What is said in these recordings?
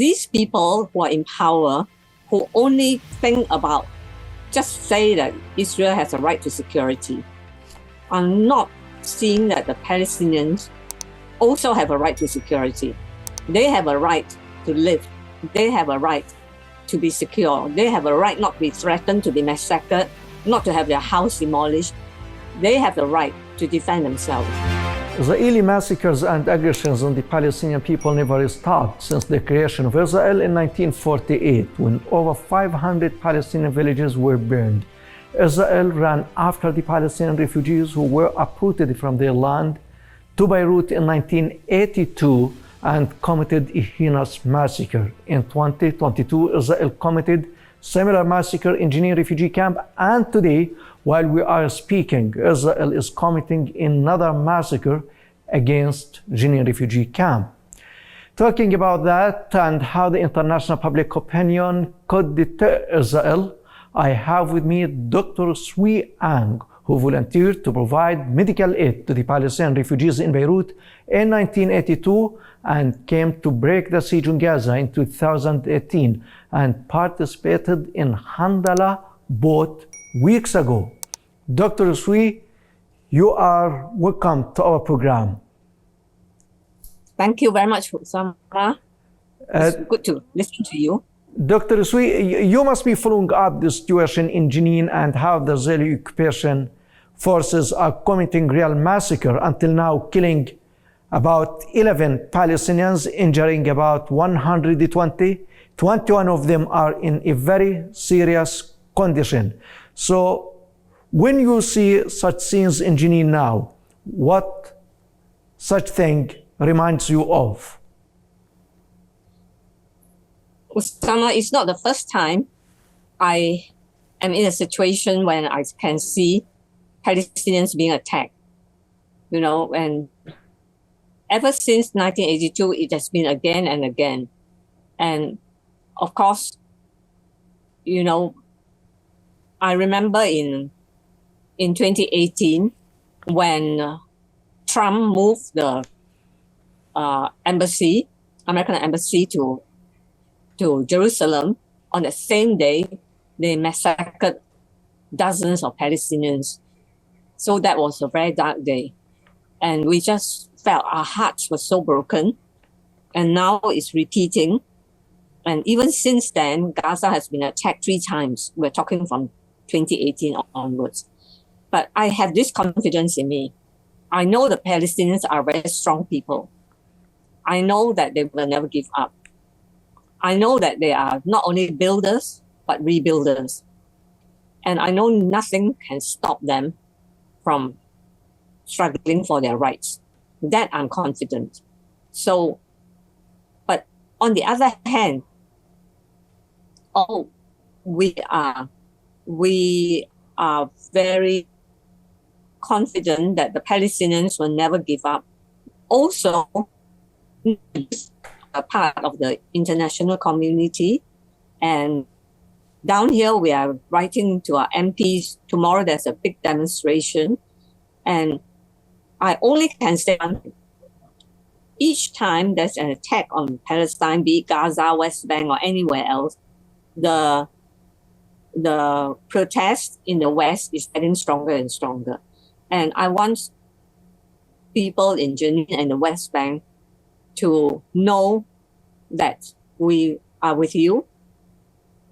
these people who are in power, who only think about just say that Israel has a right to security, are not seeing that the Palestinians also have a right to security. They have a right to live. They have a right to be secure. They have a right not to be threatened, to be massacred, not to have their house demolished. They have the right to defend themselves. Israeli massacres and aggressions on the Palestinian people never stopped since the creation of Israel in 1948, when over 500 Palestinian villages were burned. Israel ran after the Palestinian refugees who were uprooted from their land to Beirut in 1982 and committed a heinous massacre. In 2022, Israel committed similar massacre in Jenin refugee camp, and today, while we are speaking, Israel is committing another massacre against Jenin refugee camp. Talking about that and how the international public opinion could deter Israel, I have with me Dr. Swee Ang, who volunteered to provide medical aid to the Palestinian refugees in Beirut in 1982 and came to break the siege in Gaza in 2018 and participated in Handala boat weeks ago. Dr. Swee, you are welcome to our program. Thank you very much, Sabra. It's good to listen to you. Dr. Swee, you must be following up the situation in Jenin and how the Israeli occupation forces are committing real massacre, until now killing about 11 Palestinians, injuring about 120. 21 of them are in a very serious condition. So when you see such scenes in Jenin now, what such thing reminds you of? Osama, it's not the first time I am in a situation when I can see Palestinians being attacked. You know, and ever since 1982, it has been again and again. And of course, you know, I remember in 2018 when Trump moved the American embassy to Jerusalem. On the same day, they massacred dozens of Palestinians. So that was a very dark day. And we just felt our hearts were so broken. And now it's repeating. And even since then, Gaza has been attacked 3 times. We're talking from 2018 onwards. But I have this confidence in me. I know the Palestinians are very strong people. I know that they will never give up. I know that they are not only builders, but rebuilders. And I know nothing can stop them from struggling for their rights. That I'm confident. So, but on the other hand, we are very confident that the Palestinians will never give up. Also, a part of the international community. And down here, we are writing to our MPs. Tomorrow, there's a big demonstration. And I only can say one thing. Each time there's an attack on Palestine, be it Gaza, West Bank, or anywhere else, the protest in the West is getting stronger and stronger. And I want people in Jenin and the West Bank to know that we are with you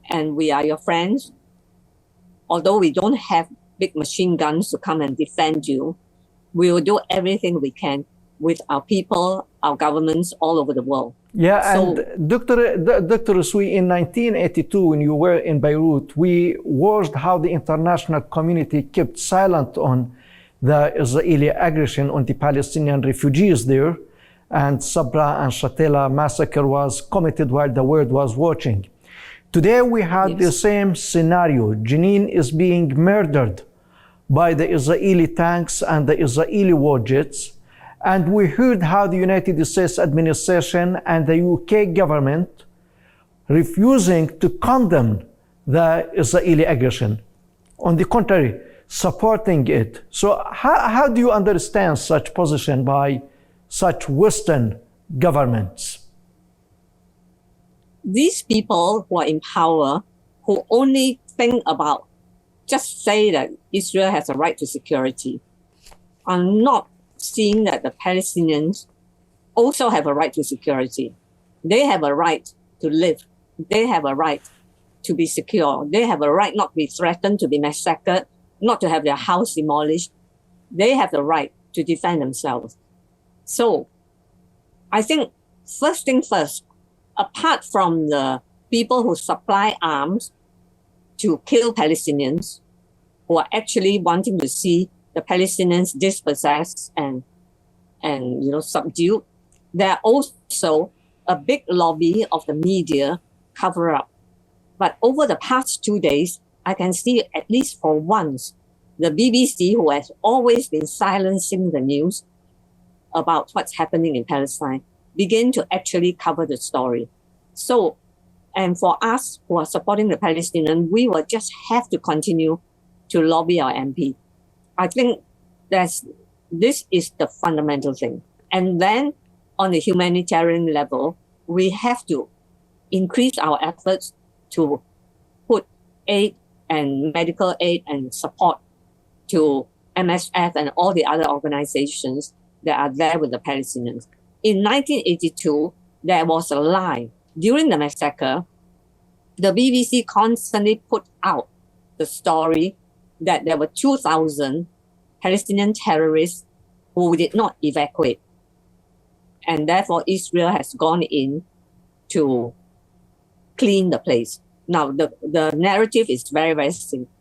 and we are your friends. Although we don't have big machine guns to come and defend you, we will do everything we can with our people, our governments all over the world. Yeah, so, and Dr. Swee, in 1982, when you were in Beirut, we watched how the international community kept silent on the Israeli aggression on the Palestinian refugees there, and Sabra and Shatela massacre was committed while the world was watching. Today we had the same scenario. Jenin is being murdered by the Israeli tanks and the Israeli war jets. And we heard how the United States administration and the UK government refusing to condemn the Israeli aggression. On the contrary, supporting it. So how do you understand such position by such Western governments? these people who are in power, who only think about just say that Israel has a right to security, are not seeing that the Palestinians also have a right to security. They have a right to live. They have a right to be secure. They have a right not to be threatened, to be massacred, not to have their house demolished. They have the right to defend themselves. So I think first thing first, apart from the people who supply arms to kill Palestinians, who are actually wanting to see the Palestinians dispossessed and subdued, there are also a big lobby of the media cover up. But over the past 2 days, I can see at least for once, the BBC, who has always been silencing the news about what's happening in Palestine, begin to actually cover the story. So, and for us who are supporting the Palestinians, we will just have to continue to lobby our MP. I think this is the fundamental thing. And then on the humanitarian level, we have to increase our efforts to put aid and medical aid and support to MSF and all the other organizations that are there with the Palestinians. In 1982, there was a lie. During the massacre, the BBC constantly put out the story that there were 2,000 Palestinian terrorists who did not evacuate. And therefore, Israel has gone in to clean the place. Now, the narrative is very, very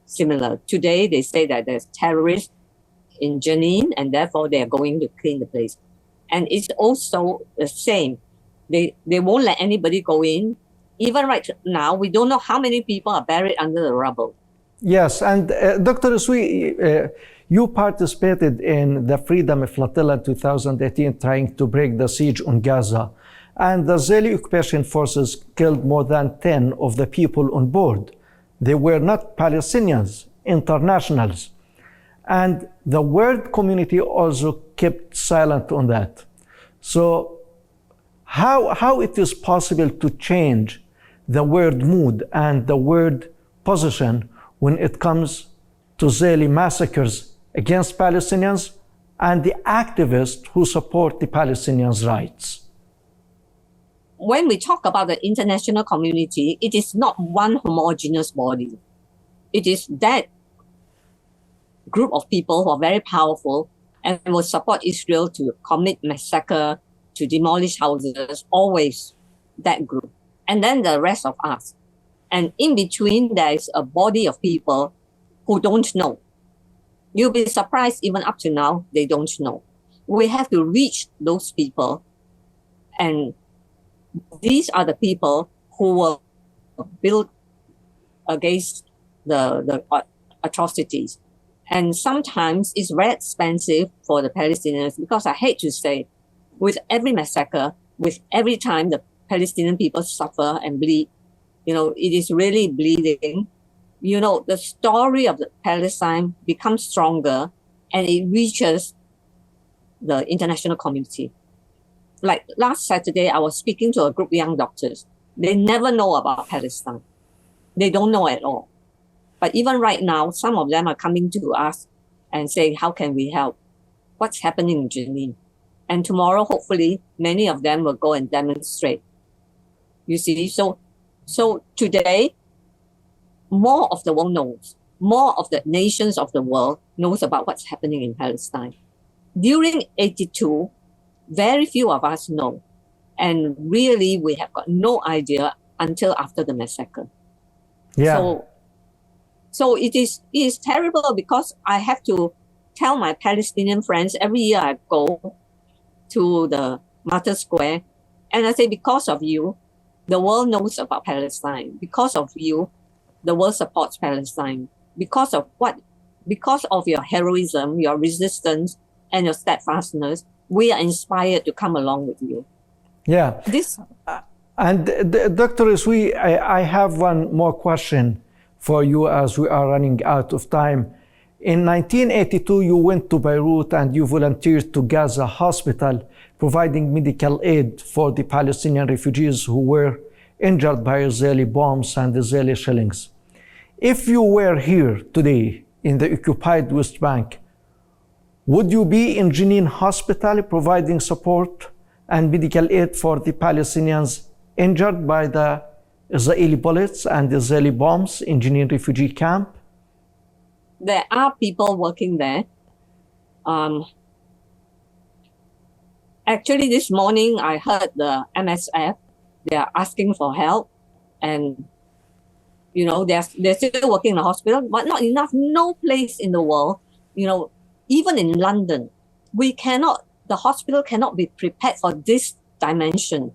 similar. Today, they say that there's terrorists in Jenin, and therefore they are going to clean the place. And it's also the same. They won't let anybody go in. Even right now, we don't know how many people are buried under the rubble. Yes, and Dr. Swee, you participated in the Freedom Flotilla in 2018 trying to break the siege on Gaza. And the Israeli occupation forces killed more than 10 of the people on board. They were not Palestinians, internationals. And the world community also kept silent on that. So how it is possible to change the world mood and the world position when it comes to Israeli massacres against Palestinians and the activists who support the Palestinians' rights? When we talk about the international community, it is not one homogeneous body. It is that group of people who are very powerful and will support Israel to commit massacre, to demolish houses, always that group. And then the rest of us. And in between, there is a body of people who don't know. You'll be surprised even up to now, they don't know. We have to reach those people. And these are the people who will build against the atrocities. And sometimes it's very expensive for the Palestinians because I hate to say, with every massacre, with every time the Palestinian people suffer and bleed, it is really bleeding. The story of the Palestine becomes stronger and it reaches the international community. Like last Saturday, I was speaking to a group of young doctors. They never know about Palestine. They don't know at all. But even right now, some of them are coming to us and saying, how can we help? What's happening in Jenin? And tomorrow, hopefully, many of them will go and demonstrate. You see, so today, more of the world knows. More of the nations of the world knows about what's happening in Palestine. During 82, very few of us know. And really, we have got no idea until after the massacre. Yeah. So it is terrible because I have to tell my Palestinian friends every year I go to the Martyr Square and I say, because of you, the world knows about Palestine. Because of you, the world supports Palestine. Because of your heroism, your resistance, and your steadfastness, we are inspired to come along with you. Yeah. And Dr. Swee, I have one more question for you as we are running out of time. In 1982, you went to Beirut and you volunteered to Gaza Hospital, providing medical aid for the Palestinian refugees who were injured by Israeli bombs and Israeli shellings. If you were here today in the occupied West Bank, would you be in Jenin hospital providing support and medical aid for the Palestinians injured by the Israeli bullets and Israeli bombs in Jenin refugee camp? There are people working there. Actually, this morning I heard the MSF, they are asking for help, and they're still working in the hospital, but not enough. No place in the world, even in London, the hospital cannot be prepared for this dimension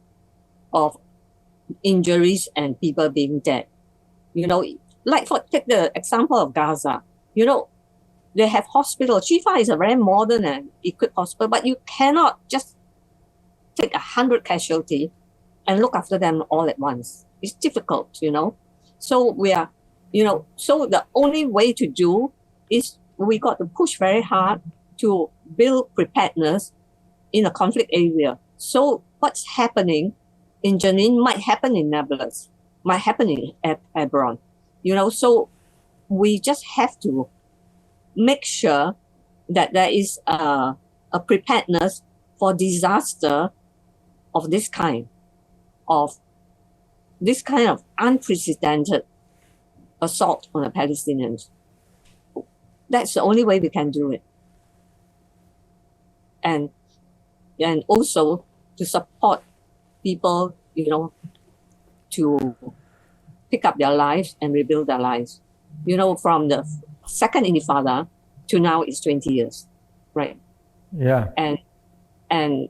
of injuries and people being dead. Take the example of Gaza. They have hospitals. Shifa is a very modern and equipped hospital, but you cannot just take 100 casualties and look after them all at once. It's difficult, So so the only way to do is we got to push very hard to build preparedness in a conflict area. So what's happening in Jenin might happen in Nablus, might happen in Hebron. So we just have to make sure that there is a preparedness for disaster of this kind of unprecedented assault on the Palestinians. That's the only way we can do it. And also to support people, to pick up their lives and rebuild their lives. From the second Intifada to now it's 20 years, right? Yeah. And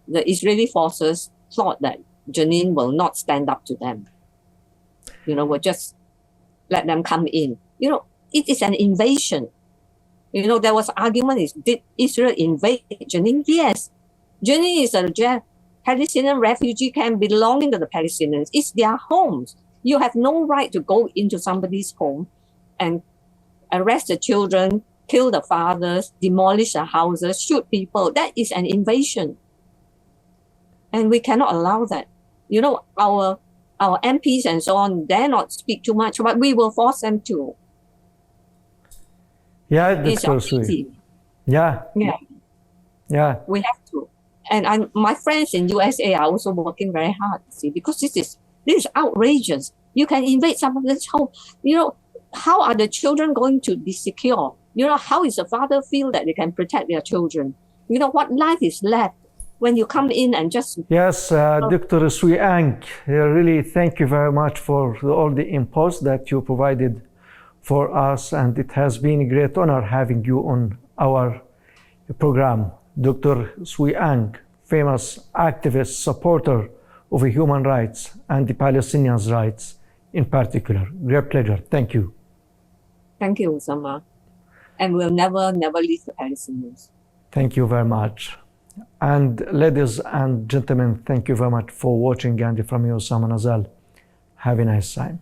the Israeli forces thought that Jenin will not stand up to them. Will just let them come in. It is an invasion. There was argument did Israel invade Jenin? Yes. Jenin is a Palestinian refugee camp belonging to the Palestinians. It's their homes. You have no right to go into somebody's home and arrest the children, kill the fathers, demolish the houses, shoot people. That is an invasion. And we cannot allow that. Our MPs and so on dare not speak too much, but we will force them to. Yeah, that's so sweet. Yeah. Yeah. We have to. And my friends in USA are also working very hard, because this is outrageous. You can invade somebody's home. How are the children going to be secure? How is the father feel that they can protect their children? What life is left when you come in and just... Yes, Dr. Swee Ang, really thank you very much for all the inputs that you provided for us, and it has been a great honor having you on our program. Dr. Swee Ang, famous activist, supporter of human rights and the Palestinians' rights in particular. Great pleasure. Thank you. Thank you, Usama. And we'll never leave the Palestinians. Thank you very much. And ladies and gentlemen, thank you very much for watching. And from you, Usama Nazal. Have a nice time.